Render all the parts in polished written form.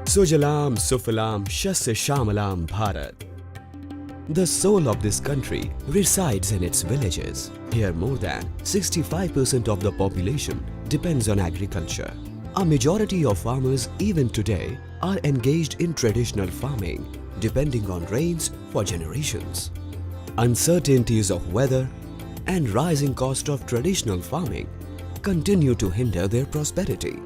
Sujalam Sufalam Shasya Shamalam Bharat. The soul of this country resides in its villages. Here more than 65% of the population depends on agriculture. A majority of farmers even today are engaged in traditional farming, depending on rains for generations. Uncertainties of weather and rising cost of traditional farming continue to hinder their prosperity.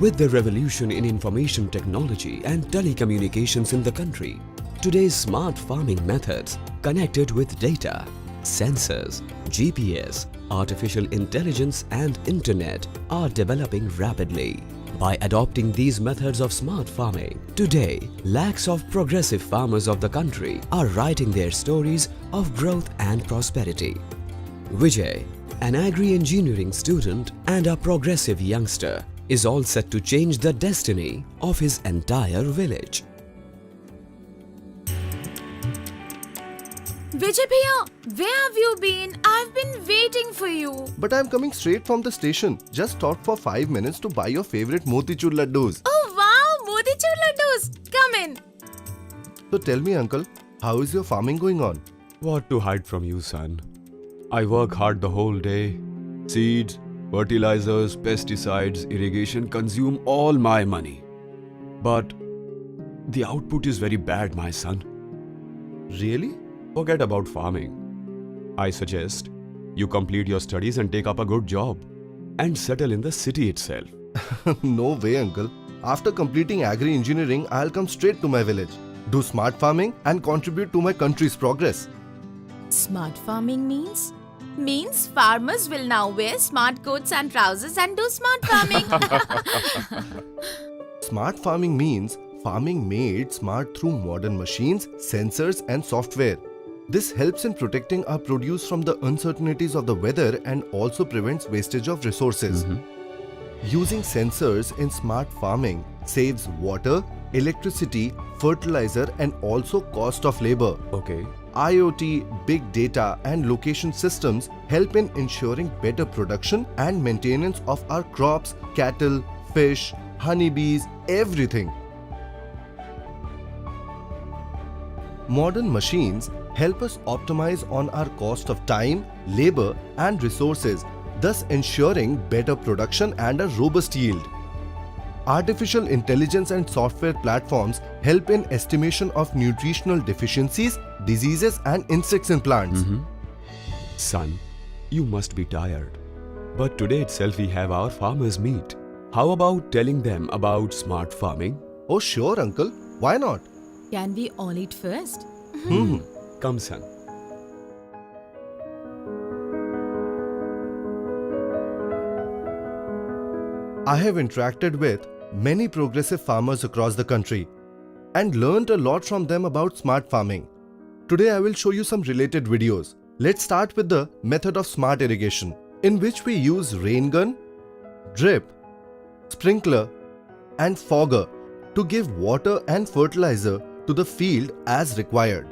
With the revolution in information technology and telecommunications in the country, today's smart farming methods connected with data, sensors, GPS, artificial intelligence and internet are developing rapidly. By adopting these methods of smart farming, today lakhs of progressive farmers of the country are writing their stories of growth and prosperity. Vijay, an agri-engineering student and a progressive youngster, is all set to change the destiny of his entire village. Vijay Bhaiya, where have you been? I've been waiting for you. But I'm coming straight from the station. Just stopped for 5 minutes to buy your favorite motichur laddus. Oh wow, motichur laddus. Come in. So tell me, uncle, how is your farming going on? What to hide from you, son? I work hard the whole day. Seeds, fertilizers, pesticides, irrigation consume all my money. But the output is very bad, my son. Really? Forget about farming. I suggest you complete your studies and take up a good job and settle in the city itself. No way, uncle. After completing agri-engineering, I'll come straight to my village, do smart farming and contribute to my country's progress. Smart farming means? Means farmers will now wear smart coats and trousers and do smart farming. Smart farming means farming made smart through modern machines, sensors and software. This helps in protecting our produce from the uncertainties of the weather and also prevents wastage of resources. Using sensors in smart farming saves water, electricity, fertilizer and also cost of labor. Okay. IoT, big data and location systems help in ensuring better production and maintenance of our crops, cattle, fish, honeybees, everything. Modern machines help us optimize on our cost of time, labor and resources, thus ensuring better production and a robust yield. Artificial intelligence and software platforms help in estimation of nutritional deficiencies, diseases and insects in plants. Son, you must be tired. But today itself we have our farmers meet. How about telling them about smart farming? Oh sure uncle, why not? Can we all eat first? Come son. I have interacted with many progressive farmers across the country and learned a lot from them about smart farming. Today I will show you some related videos. Let's start with the method of smart irrigation, in which we use rain gun, drip, sprinkler and fogger to give water and fertilizer to the field as required.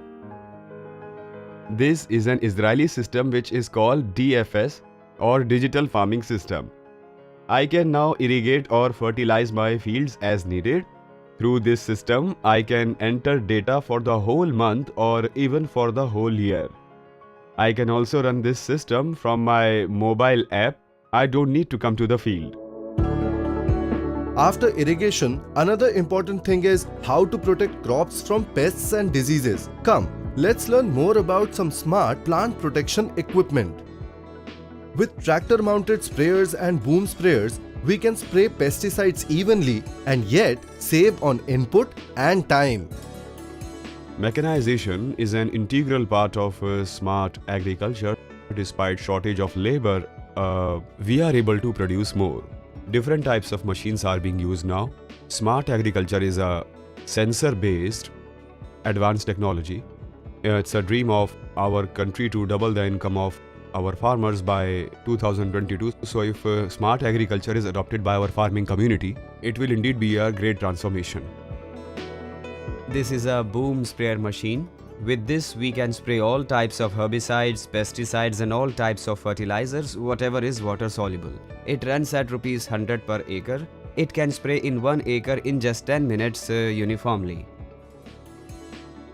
This is an Israeli system which is called DFS or Digital Farming System. I can now irrigate or fertilize my fields as needed. Through this system, I can enter data for the whole month or even for the whole year. I can also run this system from my mobile app. I don't need to come to the field. After irrigation, another important thing is how to protect crops from pests and diseases. Come, let's learn more about some smart plant protection equipment. With tractor-mounted sprayers and boom sprayers, we can spray pesticides evenly and yet save on input and time. Mechanization is an integral part of smart agriculture. Despite shortage of labor, we are able to produce more. Different types of machines are being used now. Smart agriculture is a sensor-based advanced technology. It's a dream of our country to double the income of our farmers by 2022. So if smart agriculture is adopted by our farming community, it will indeed be a great transformation. This is a boom sprayer machine. With this, we can spray all types of herbicides, pesticides and all types of fertilizers, whatever is water soluble. It runs at Rs 100 per acre It can spray in 1 acre in just 10 minutes uniformly.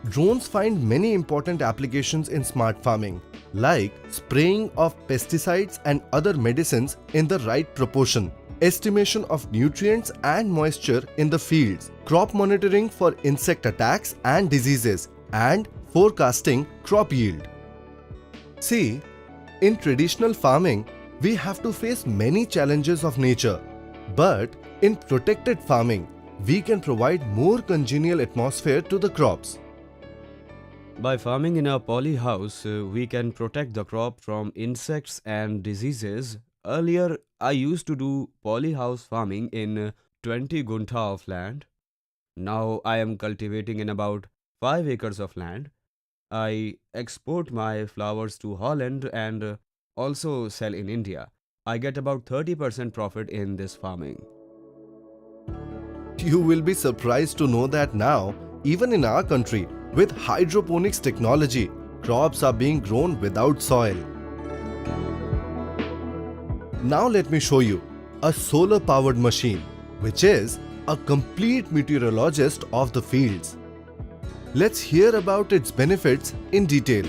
Drones find many important applications in smart farming, like spraying of pesticides and other medicines in the right proportion, estimation of nutrients and moisture in the fields, crop monitoring for insect attacks and diseases, and forecasting crop yield. See, in traditional farming, we have to face many challenges of nature, but in protected farming, we can provide more congenial atmosphere to the crops. By farming in a poly house, we can protect the crop from insects and diseases. Earlier, I used to do poly house farming in 20 guntha of land. Now I am cultivating in about 5 acres of land. I export my flowers to Holland and also sell in India. I get about 30% profit in this farming. You will be surprised to know that now, even in our country, with hydroponics technology, crops are being grown without soil. Now let me show you a solar-powered machine, which is a complete meteorologist of the fields. Let's hear about its benefits in detail.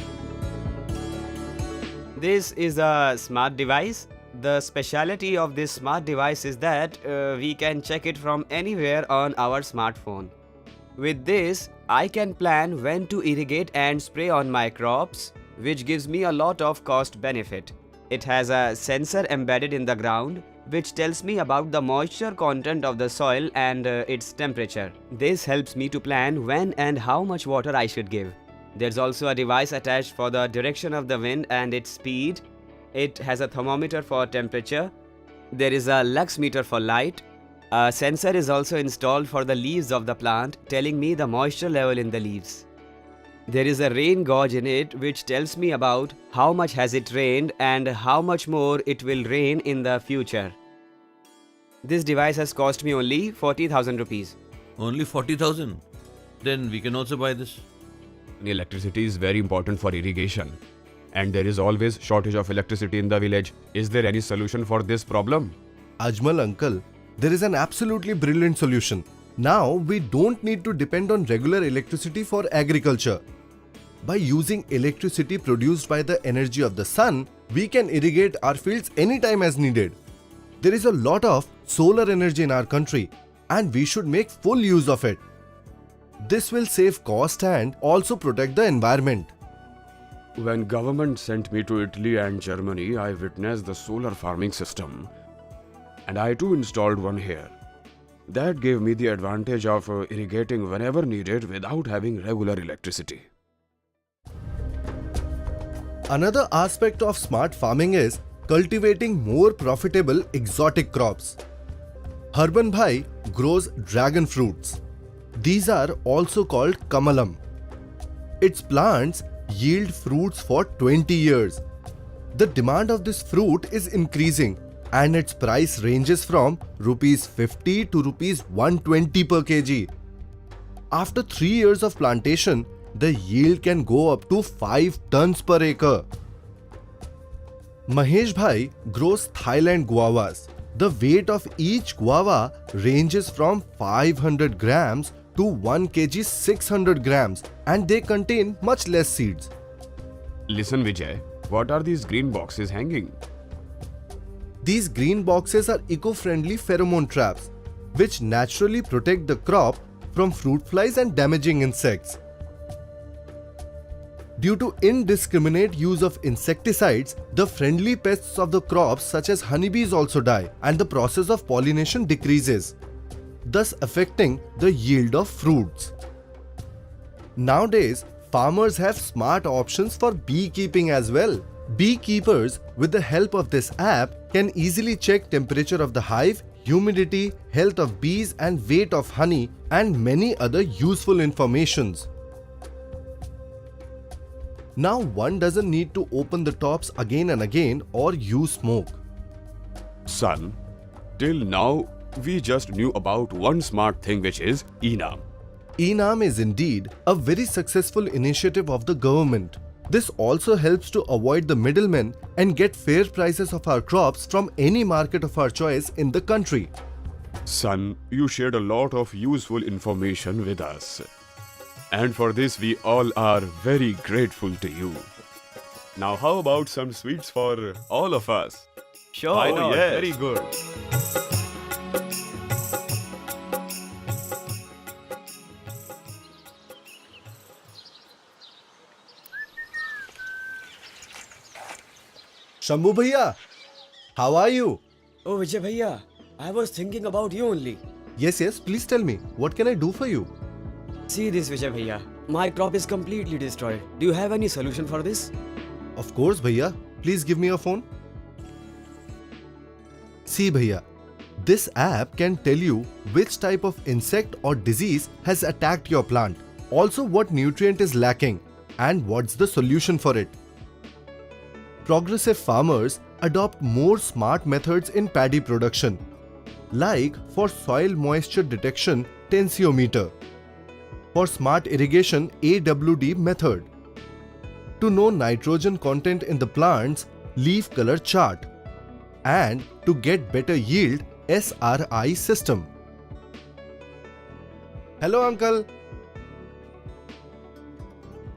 This is a smart device. The speciality of this smart device is that we can check it from anywhere on our smartphone. With this, I can plan when to irrigate and spray on my crops, which gives me a lot of cost benefit. It has a sensor embedded in the ground, which tells me about the moisture content of the soil and its temperature. This helps me to plan when and how much water I should give. There's also a device attached for the direction of the wind and its speed. It has a thermometer for temperature. There is a lux meter for light. A sensor is also installed for the leaves of the plant, telling me the moisture level in the leaves. There is a rain gauge in it which tells me about how much has it rained and how much more it will rain in the future. This device has cost me only 40,000 rupees. Only 40,000? Then we can also buy this. Electricity is very important for irrigation. And there is always shortage of electricity in the village. Is there any solution for this problem? Ajmal uncle, there is an absolutely brilliant solution. Now we don't need to depend on regular electricity for agriculture. By using electricity produced by the energy of the sun, we can irrigate our fields anytime as needed. There is a lot of solar energy in our country and we should make full use of it. This will save cost and also protect the environment. When government sent me to Italy and Germany, I witnessed the solar farming system. And I too installed one here. That gave me the advantage of irrigating whenever needed without having regular electricity. Another aspect of smart farming is cultivating more profitable exotic crops. Harban Bhai grows dragon fruits. These are also called kamalam. Its plants yield fruits for 20 years. The demand of this fruit is increasing and its price ranges from Rs 50 to Rs 120 per kg. After 3 years of plantation, the yield can go up to 5 tons per acre. Mahesh Bhai grows Thailand guavas. The weight of each guava ranges from 500 grams to 1 kg 600 grams and they contain much less seeds. Listen Vijay, what are these green boxes hanging? These green boxes are eco-friendly pheromone traps, which naturally protect the crop from fruit flies and damaging insects. Due to indiscriminate use of insecticides, the friendly pests of the crops such as honeybees also die and the process of pollination decreases, thus affecting the yield of fruits. Nowadays, farmers have smart options for beekeeping as well. Beekeepers, with the help of this app, can easily check temperature of the hive, humidity, health of bees and weight of honey and many other useful informations. Now one doesn't need to open the tops again and again or use smoke. Son, till now we just knew about one smart thing, which is ENAM. ENAM is indeed a very successful initiative of the government. This also helps to avoid the middlemen and get fair prices of our crops from any market of our choice in the country. Son, you shared a lot of useful information with us. And for this, we all are very grateful to you. Now, how about some sweets for all of us? Sure, Why why not? not? Very good. Shambhu Bhaiya, how are you? Oh, Vijay Bhaiya, I was thinking about you only. Yes, please tell me, what can I do for you? See this, Vijay Bhaiya. My crop is completely destroyed. Do you have any solution for this? Of course, Bhaiya. Please give me your phone. See, Bhaiya, this app can tell you which type of insect or disease has attacked your plant, also what nutrient is lacking, and what's the solution for it. Progressive farmers adopt more smart methods in paddy production, like for soil moisture detection, tensiometer, for smart irrigation, AWD method, to know nitrogen content in the plants, leaf color chart, and to get better yield, SRI system. Hello, uncle.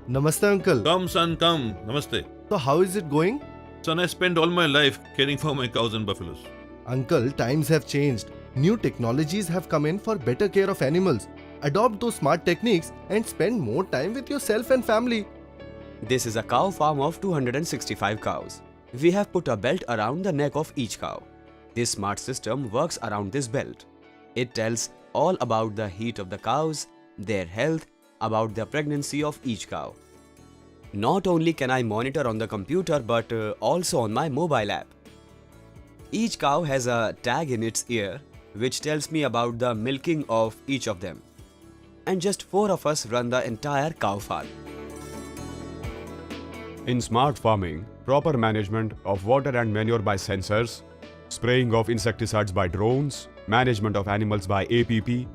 Namaste, uncle. Come, son, come. Namaste. So, how is it going? Son, I spent all my life caring for my cows and buffaloes. Uncle, times have changed. New technologies have come in for better care of animals. Adopt those smart techniques and spend more time with yourself and family. This is a cow farm of 265 cows. We have put a belt around the neck of each cow. This smart system works around this belt. It tells all about the heat of the cows, their health, about the pregnancy of each cow. Not only can I monitor on the computer but also on my mobile app. Each cow has a tag in its ear which tells me about the milking of each of them. And just 4 of us run the entire cow farm. In smart farming, proper management of water and manure by sensors, spraying of insecticides by drones, management of animals by APP,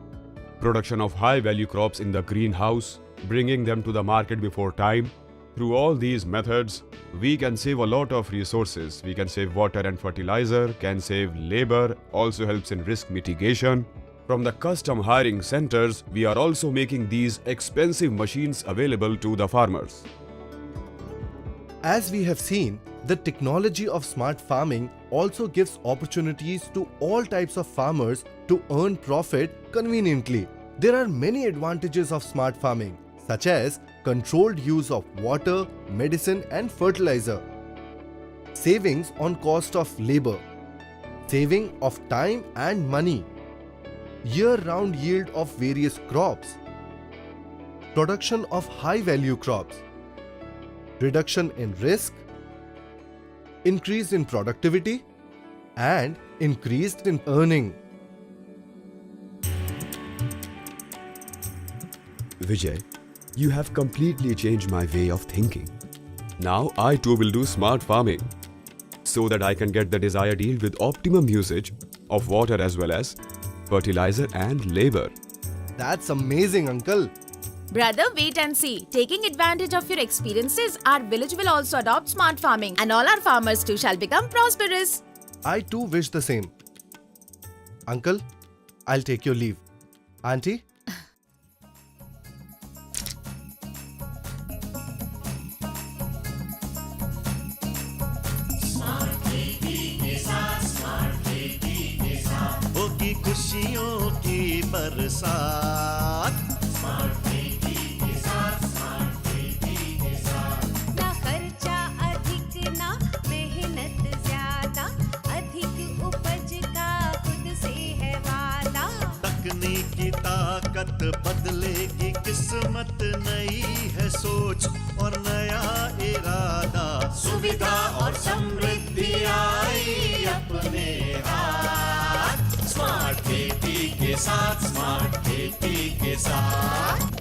production of high-value crops in the greenhouse, bringing them to the market before time. Through all these methods, we can save a lot of resources. We can save water and fertilizer, can save labor, also helps in risk mitigation. From the custom hiring centers, we are also making these expensive machines available to the farmers. As we have seen, the technology of smart farming also gives opportunities to all types of farmers to earn profit conveniently. There are many advantages of smart farming, such as controlled use of water, medicine and fertilizer, savings on cost of labor, saving of time and money, year-round yield of various crops, production of high-value crops, reduction in risk, increase in productivity, and increased in earning. Vijay, you have completely changed my way of thinking. Now I too will do smart farming so that I can get the desired yield with optimum usage of water as well as fertilizer and labor. That's amazing, uncle. Brother, wait and see. Taking advantage of your experiences, our village will also adopt smart farming and all our farmers too shall become prosperous. I too wish the same. Uncle, I'll take your leave. Auntie? होगी खुशियों की बरसात ना खर्चा अधिक ना मेहनत ज्यादा अधिक उपज का खुद से है वादा तकनीकी ताकत बदलेगी किस्मत नई है सोच और नया इरादा सुविधा और समृद्धि आई अपने हाथ स्मार्ट खेती के साथ